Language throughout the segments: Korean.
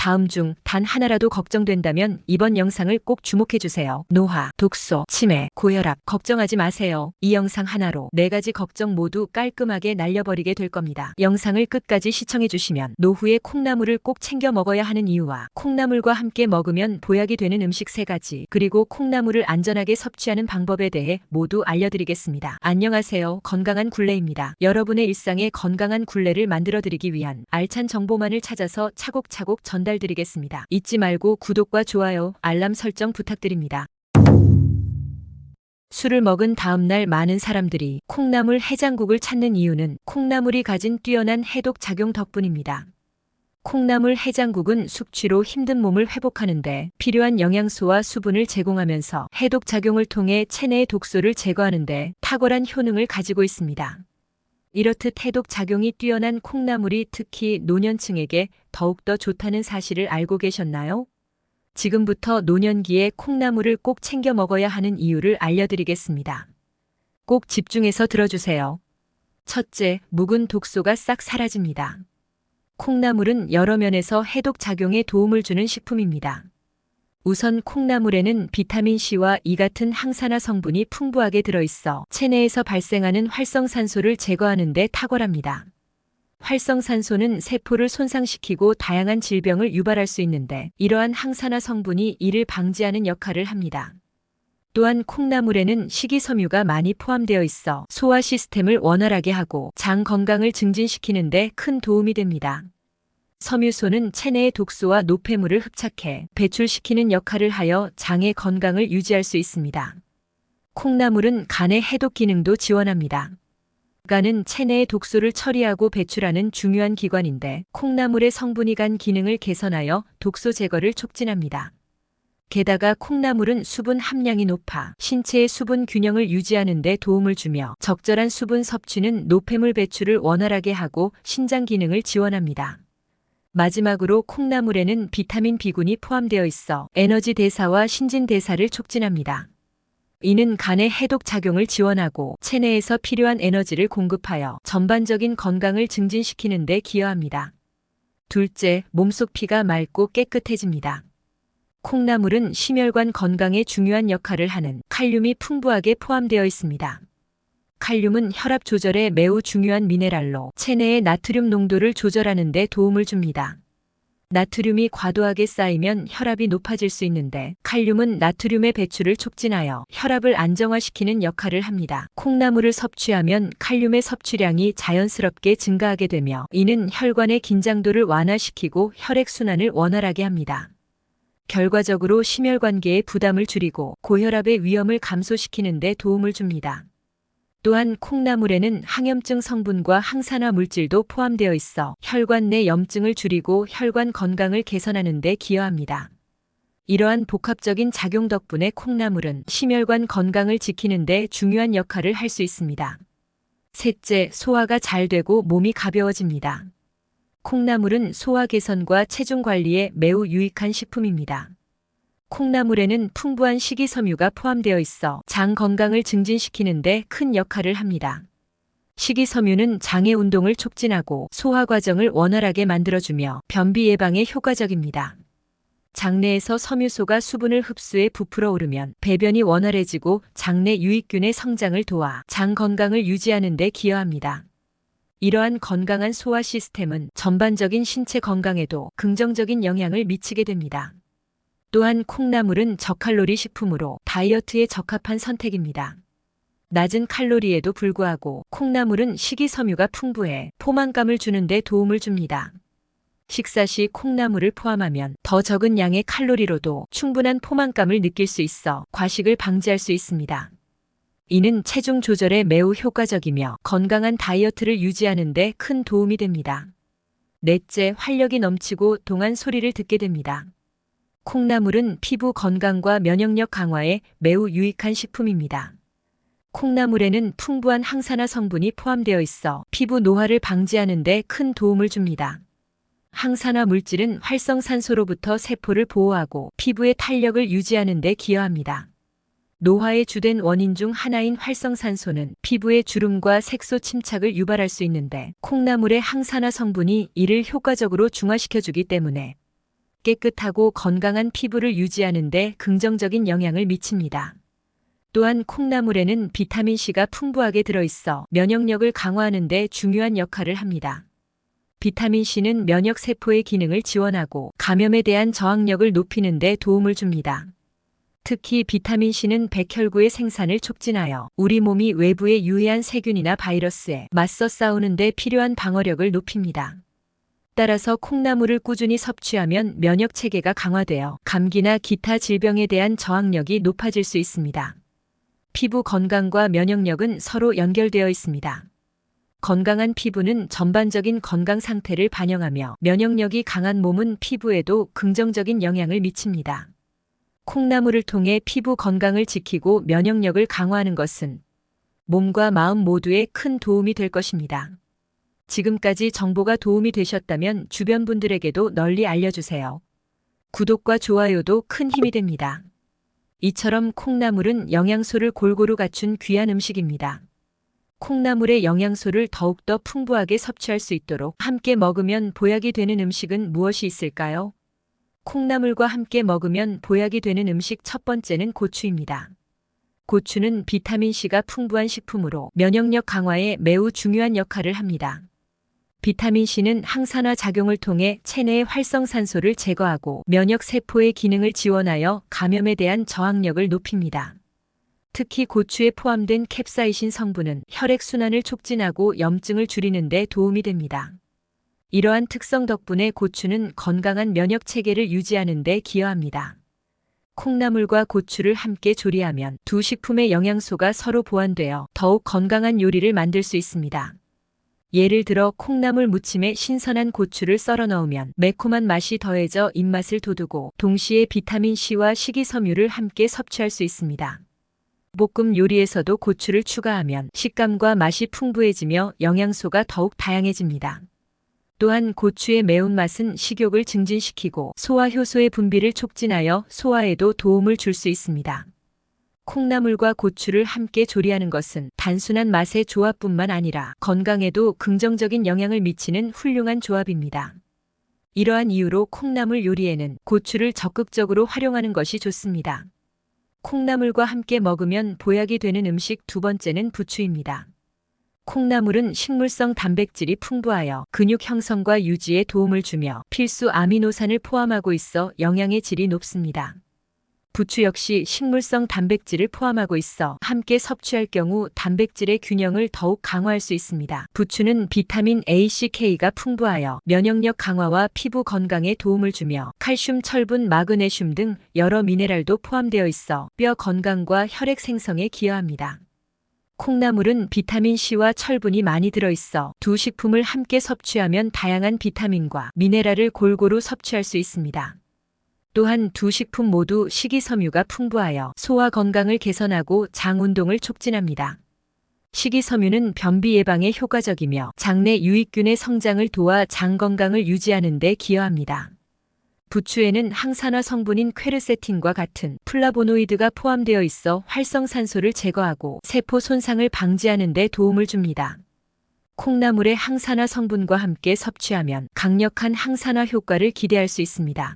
다음 중 단 하나라도 걱정된다면 이번 영상을 꼭 주목해주세요. 노화, 독소, 치매, 고혈압 걱정하지 마세요. 이 영상 하나로 4가지 걱정 모두 깔끔하게 날려버리게 될 겁니다. 영상을 끝까지 시청해주시면 노후에 콩나물을 꼭 챙겨 먹어야 하는 이유와 콩나물과 함께 먹으면 보약이 되는 음식 3가지 그리고 콩나물을 안전하게 섭취하는 방법에 대해 모두 알려드리겠습니다. 안녕하세요. 건강한 굴레입니다. 여러분의 일상에 건강한 굴레를 만들어드리기 위한 알찬 정보만을 찾아서 차곡차곡 전달드리겠습니다. 잊지 말고 구독과 좋아요, 알람 설정 부탁드립니다. 술을 먹은 다음 날 많은 사람들이 콩나물 해장국을 찾는 이유는 콩나물이 가진 뛰어난 해독 작용 덕분입니다. 콩나물 해장국은 숙취로 힘든 몸을 회복하는데 필요한 영양소와 수분을 제공하면서 해독 작용을 통해 체내의 독소를 제거하는데 탁월한 효능을 가지고 있습니다. 이렇듯 해독 작용이 뛰어난 콩나물이 특히 노년층에게 더욱더 좋다는 사실을 알고 계셨나요? 지금부터 노년기에 콩나물을 꼭 챙겨 먹어야 하는 이유를 알려드리겠습니다. 꼭 집중해서 들어주세요. 첫째, 묵은 독소가 싹 사라집니다. 콩나물은 여러 면에서 해독 작용에 도움을 주는 식품입니다. 우선 콩나물에는 비타민C와 이 같은 항산화 성분이 풍부하게 들어있어 체내에서 발생하는 활성산소를 제거하는 데 탁월합니다. 활성산소는 세포를 손상시키고 다양한 질병을 유발할 수 있는데 이러한 항산화 성분이 이를 방지하는 역할을 합니다. 또한 콩나물에는 식이섬유가 많이 포함되어 있어 소화 시스템을 원활하게 하고 장 건강을 증진시키는 데 큰 도움이 됩니다. 섬유소는 체내의 독소와 노폐물을 흡착해 배출시키는 역할을 하여 장의 건강을 유지할 수 있습니다. 콩나물은 간의 해독 기능도 지원합니다. 간은 체내의 독소를 처리하고 배출하는 중요한 기관인데 콩나물의 성분이 간 기능을 개선하여 독소 제거를 촉진합니다. 게다가 콩나물은 수분 함량이 높아 신체의 수분 균형을 유지하는 데 도움을 주며 적절한 수분 섭취는 노폐물 배출을 원활하게 하고 신장 기능을 지원합니다. 마지막으로 콩나물에는 비타민 B군이 포함되어 있어 에너지 대사와 신진 대사를 촉진합니다. 이는 간의 해독 작용을 지원하고 체내에서 필요한 에너지를 공급하여 전반적인 건강을 증진시키는 데 기여합니다. 둘째, 몸속 피가 맑고 깨끗해집니다. 콩나물은 심혈관 건강에 중요한 역할을 하는 칼륨이 풍부하게 포함되어 있습니다. 칼륨은 혈압 조절에 매우 중요한 미네랄로 체내의 나트륨 농도를 조절하는 데 도움을 줍니다. 나트륨이 과도하게 쌓이면 혈압이 높아질 수 있는데 칼륨은 나트륨의 배출을 촉진하여 혈압을 안정화시키는 역할을 합니다. 콩나물을 섭취하면 칼륨의 섭취량이 자연스럽게 증가하게 되며 이는 혈관의 긴장도를 완화시키고 혈액순환을 원활하게 합니다. 결과적으로 심혈관계의 부담을 줄이고 고혈압의 위험을 감소시키는 데 도움을 줍니다. 또한 콩나물에는 항염증 성분과 항산화 물질도 포함되어 있어 혈관 내 염증을 줄이고 혈관 건강을 개선하는 데 기여합니다. 이러한 복합적인 작용 덕분에 콩나물은 심혈관 건강을 지키는 데 중요한 역할을 할 수 있습니다. 셋째, 소화가 잘 되고 몸이 가벼워집니다. 콩나물은 소화 개선과 체중 관리에 매우 유익한 식품입니다. 콩나물에는 풍부한 식이섬유가 포함되어 있어 장 건강을 증진시키는 데 큰 역할을 합니다. 식이섬유는 장의 운동을 촉진하고 소화 과정을 원활하게 만들어주며 변비 예방에 효과적입니다. 장내에서 섬유소가 수분을 흡수해 부풀어 오르면 배변이 원활해지고 장내 유익균의 성장을 도와 장 건강을 유지하는 데 기여합니다. 이러한 건강한 소화 시스템은 전반적인 신체 건강에도 긍정적인 영향을 미치게 됩니다. 또한 콩나물은 저칼로리 식품으로 다이어트에 적합한 선택입니다. 낮은 칼로리에도 불구하고 콩나물은 식이섬유가 풍부해 포만감을 주는 데 도움을 줍니다. 식사 시 콩나물을 포함하면 더 적은 양의 칼로리로도 충분한 포만감을 느낄 수 있어 과식을 방지할 수 있습니다. 이는 체중 조절에 매우 효과적이며 건강한 다이어트를 유지하는 데 큰 도움이 됩니다. 넷째, 활력이 넘치고 동안 소리를 듣게 됩니다. 콩나물은 피부 건강과 면역력 강화에 매우 유익한 식품입니다. 콩나물에는 풍부한 항산화 성분이 포함되어 있어 피부 노화를 방지하는 데 큰 도움을 줍니다. 항산화 물질은 활성산소로부터 세포를 보호하고 피부의 탄력을 유지하는 데 기여합니다. 노화의 주된 원인 중 하나인 활성산소는 피부의 주름과 색소 침착을 유발할 수 있는데 콩나물의 항산화 성분이 이를 효과적으로 중화시켜주기 때문에 깨끗하고 건강한 피부를 유지하는 데 긍정적인 영향을 미칩니다. 또한 콩나물에는 비타민C가 풍부하게 들어있어 면역력을 강화하는 데 중요한 역할을 합니다. 비타민C는 면역세포의 기능을 지원하고 감염에 대한 저항력을 높이는 데 도움을 줍니다. 특히 비타민C는 백혈구의 생산을 촉진하여 우리 몸이 외부의 유해한 세균이나 바이러스에 맞서 싸우는 데 필요한 방어력을 높입니다. 따라서 콩나물을 꾸준히 섭취하면 면역 체계가 강화되어 감기나 기타 질병에 대한 저항력이 높아질 수 있습니다. 피부 건강과 면역력은 서로 연결되어 있습니다. 건강한 피부는 전반적인 건강 상태를 반영하며 면역력이 강한 몸은 피부에도 긍정적인 영향을 미칩니다. 콩나물을 통해 피부 건강을 지키고 면역력을 강화하는 것은 몸과 마음 모두에 큰 도움이 될 것입니다. 지금까지 정보가 도움이 되셨다면 주변 분들에게도 널리 알려주세요. 구독과 좋아요도 큰 힘이 됩니다. 이처럼 콩나물은 영양소를 골고루 갖춘 귀한 음식입니다. 콩나물의 영양소를 더욱더 풍부하게 섭취할 수 있도록 함께 먹으면 보약이 되는 음식은 무엇이 있을까요? 콩나물과 함께 먹으면 보약이 되는 음식 첫 번째는 고추입니다. 고추는 비타민C가 풍부한 식품으로 면역력 강화에 매우 중요한 역할을 합니다. 비타민C는 항산화 작용을 통해 체내의 활성산소를 제거하고 면역세포의 기능을 지원하여 감염에 대한 저항력을 높입니다. 특히 고추에 포함된 캡사이신 성분은 혈액순환을 촉진하고 염증을 줄이는 데 도움이 됩니다. 이러한 특성 덕분에 고추는 건강한 면역 체계를 유지하는 데 기여합니다. 콩나물과 고추를 함께 조리하면 두 식품의 영양소가 서로 보완되어 더욱 건강한 요리를 만들 수 있습니다. 예를 들어 콩나물 무침에 신선한 고추를 썰어 넣으면 매콤한 맛이 더해져 입맛을 돋우고 동시에 비타민C와 식이섬유를 함께 섭취할 수 있습니다. 볶음 요리에서도 고추를 추가하면 식감과 맛이 풍부해지며 영양소가 더욱 다양해집니다. 또한 고추의 매운맛은 식욕을 증진시키고 소화효소의 분비를 촉진하여 소화에도 도움을 줄 수 있습니다. 콩나물과 고추를 함께 조리하는 것은 단순한 맛의 조합뿐만 아니라 건강에도 긍정적인 영향을 미치는 훌륭한 조합입니다. 이러한 이유로 콩나물 요리에는 고추를 적극적으로 활용하는 것이 좋습니다. 콩나물과 함께 먹으면 보약이 되는 음식 두 번째는 부추입니다. 콩나물은 식물성 단백질이 풍부하여 근육 형성과 유지에 도움을 주며 필수 아미노산을 포함하고 있어 영양의 질이 높습니다. 부추 역시 식물성 단백질을 포함하고 있어 함께 섭취할 경우 단백질의 균형을 더욱 강화할 수 있습니다. 부추는 비타민 A, C, K가 풍부하여 면역력 강화와 피부 건강에 도움을 주며 칼슘, 철분, 마그네슘 등 여러 미네랄도 포함되어 있어 뼈 건강과 혈액 생성에 기여합니다. 콩나물은 비타민C와 철분이 많이 들어있어 두 식품을 함께 섭취하면 다양한 비타민과 미네랄을 골고루 섭취할 수 있습니다. 또한 두 식품 모두 식이섬유가 풍부하여 소화 건강을 개선하고 장 운동을 촉진합니다. 식이섬유는 변비 예방에 효과적이며 장내 유익균의 성장을 도와 장 건강을 유지하는 데 기여합니다. 부추에는 항산화 성분인 퀘르세틴과 같은 플라보노이드가 포함되어 있어 활성산소를 제거하고 세포 손상을 방지하는 데 도움을 줍니다. 콩나물의 항산화 성분과 함께 섭취하면 강력한 항산화 효과를 기대할 수 있습니다.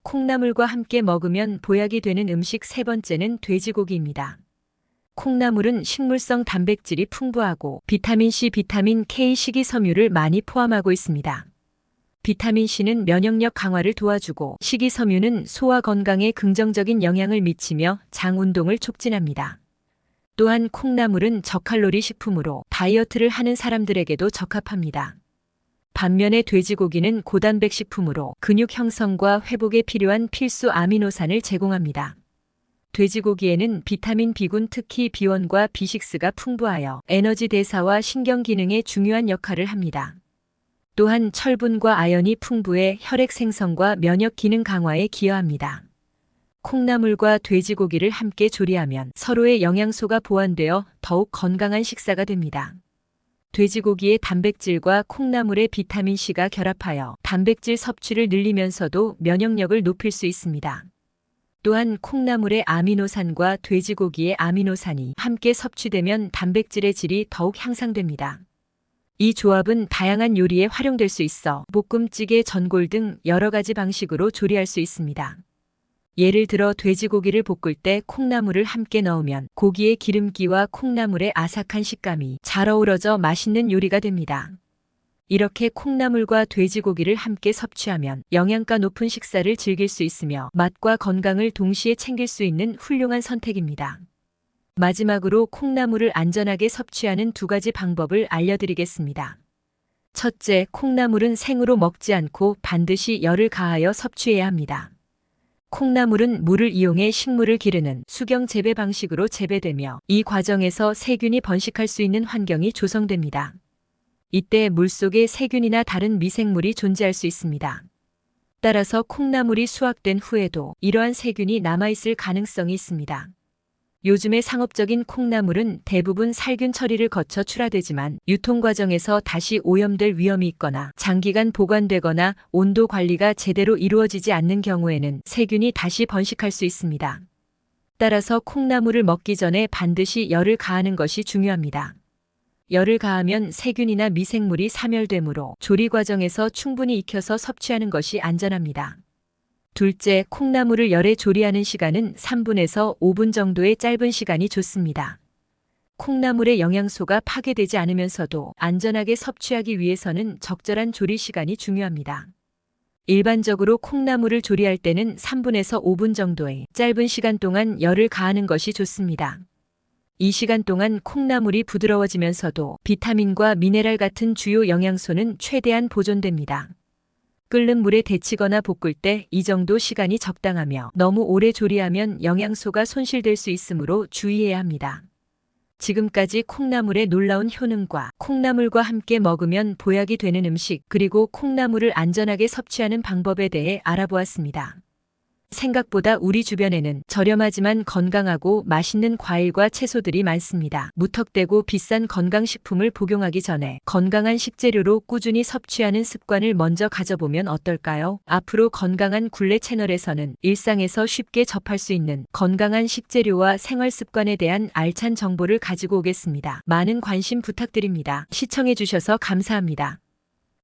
콩나물과 함께 먹으면 보약이 되는 음식 세 번째는 돼지고기입니다. 콩나물은 식물성 단백질이 풍부하고 비타민C, 비타민 K, 식이섬유를 많이 포함하고 있습니다. 비타민C는 면역력 강화를 도와주고 식이섬유는 소화 건강에 긍정적인 영향을 미치며 장 운동을 촉진합니다. 또한 콩나물은 저칼로리 식품으로 다이어트를 하는 사람들에게도 적합합니다. 반면에 돼지고기는 고단백 식품으로 근육 형성과 회복에 필요한 필수 아미노산을 제공합니다. 돼지고기에는 비타민 B군 특히 B1과 B6가 풍부하여 에너지 대사와 신경 기능에 중요한 역할을 합니다. 또한 철분과 아연이 풍부해 혈액 생성과 면역 기능 강화에 기여합니다. 콩나물과 돼지고기를 함께 조리하면 서로의 영양소가 보완되어 더욱 건강한 식사가 됩니다. 돼지고기의 단백질과 콩나물의 비타민C가 결합하여 단백질 섭취를 늘리면서도 면역력을 높일 수 있습니다. 또한 콩나물의 아미노산과 돼지고기의 아미노산이 함께 섭취되면 단백질의 질이 더욱 향상됩니다. 이 조합은 다양한 요리에 활용될 수 있어 볶음찌개, 전골 등 여러 가지 방식으로 조리할 수 있습니다. 예를 들어 돼지고기를 볶을 때 콩나물을 함께 넣으면 고기의 기름기와 콩나물의 아삭한 식감이 잘 어우러져 맛있는 요리가 됩니다. 이렇게 콩나물과 돼지고기를 함께 섭취하면 영양가 높은 식사를 즐길 수 있으며 맛과 건강을 동시에 챙길 수 있는 훌륭한 선택입니다. 마지막으로 콩나물을 안전하게 섭취하는 두 가지 방법을 알려드리겠습니다. 첫째, 콩나물은 생으로 먹지 않고 반드시 열을 가하여 섭취해야 합니다. 콩나물은 물을 이용해 식물을 기르는 수경 재배 방식으로 재배되며 이 과정에서 세균이 번식할 수 있는 환경이 조성됩니다. 이때 물속에 세균이나 다른 미생물이 존재할 수 있습니다. 따라서 콩나물이 수확된 후에도 이러한 세균이 남아있을 가능성이 있습니다. 요즘의 상업적인 콩나물은 대부분 살균 처리를 거쳐 출하되지만 유통 과정에서 다시 오염될 위험이 있거나 장기간 보관되거나 온도 관리가 제대로 이루어지지 않는 경우에는 세균이 다시 번식할 수 있습니다. 따라서 콩나물을 먹기 전에 반드시 열을 가하는 것이 중요합니다. 열을 가하면 세균이나 미생물이 사멸되므로 조리 과정에서 충분히 익혀서 섭취하는 것이 안전합니다. 둘째, 콩나물을 열에 조리하는 시간은 3분에서 5분 정도의 짧은 시간이 좋습니다. 콩나물의 영양소가 파괴되지 않으면서도 안전하게 섭취하기 위해서는 적절한 조리 시간이 중요합니다. 일반적으로 콩나물을 조리할 때는 3분에서 5분 정도의 짧은 시간 동안 열을 가하는 것이 좋습니다. 이 시간 동안 콩나물이 부드러워지면서도 비타민과 미네랄 같은 주요 영양소는 최대한 보존됩니다. 끓는 물에 데치거나 볶을 때 이 정도 시간이 적당하며 너무 오래 조리하면 영양소가 손실될 수 있으므로 주의해야 합니다. 지금까지 콩나물의 놀라운 효능과 콩나물과 함께 먹으면 보약이 되는 음식 그리고 콩나물을 안전하게 섭취하는 방법에 대해 알아보았습니다. 생각보다 우리 주변에는 저렴하지만 건강하고 맛있는 과일과 채소들이 많습니다. 무턱대고 비싼 건강식품을 복용하기 전에 건강한 식재료로 꾸준히 섭취하는 습관을 먼저 가져보면 어떨까요? 앞으로 건강한 굴레 채널에서는 일상에서 쉽게 접할 수 있는 건강한 식재료와 생활 습관에 대한 알찬 정보를 가지고 오겠습니다. 많은 관심 부탁드립니다. 시청해주셔서 감사합니다.